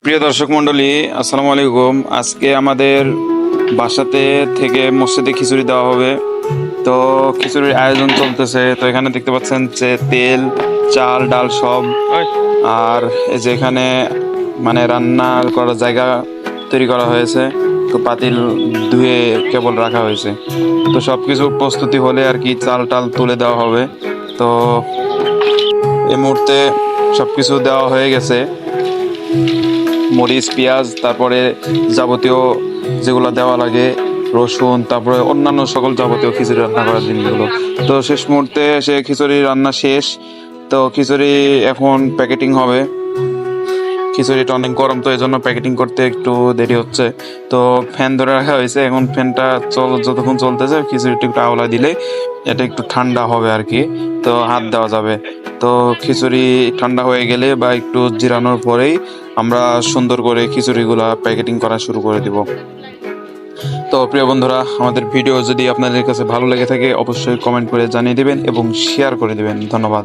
প্রিয় দর্শক মণ্ডলী, আসসালামু আলাইকুম। আজকে আমাদের বাসাতে থেকে মসজিদে খিচুড়ি দেওয়া হবে। তো খিচুড়ির আয়োজন চলতেছে। তো এখানে দেখতে পাচ্ছেন যে তেল, চাল, ডাল সব। আর এই যে এখানে মানে রান্না করার জায়গা তৈরি করা হয়েছে। তো পাতিল ধুয়ে কেবল রাখা হয়েছে। তো সব কিছু প্রস্তুতি হলে আর কি চাল টাল তুলে দেওয়া হবে। তো এই মুহূর্তে সব কিছু দেওয়া হয়ে গেছে, মরিচ, পেঁয়াজ, তারপরে যাবতীয় যেগুলো দেওয়া লাগে, রসুন, তারপরে অন্যান্য সকল যাবতীয় খিচুড়ি রান্না করার জিনিসগুলো। তো শেষ মুহূর্তে সে খিচুড়ি রান্না শেষ। তো খিচুড়ি এখন প্যাকেটিং হবে। খিচুড়িটা অনেক গরম, তো এই জন্য প্যাকেটিং করতে একটু দেরি হচ্ছে। তো ফ্যান ধরে রাখা হয়েছে, এখন ফ্যানটা যতক্ষণ চলতেছে খিচুড়িটা একটু আওলা দিলে এটা একটু ঠান্ডা হবে আর কি। তো হাত দেওয়া যাবে। তো খিচুড়ি ঠান্ডা হয়ে গেলে বা একটু জিরানোর পরেই আমরা সুন্দর করে খিচুড়িগুলা প্যাকেটিং করা শুরু করে দিব। তো প্রিয় বন্ধুরা, আমাদের ভিডিও যদি আপনাদের কাছে ভালো লেগে থাকে অবশ্যই কমেন্ট করে জানিয়ে দিবেন এবং শেয়ার করে দিবেন। ধন্যবাদ।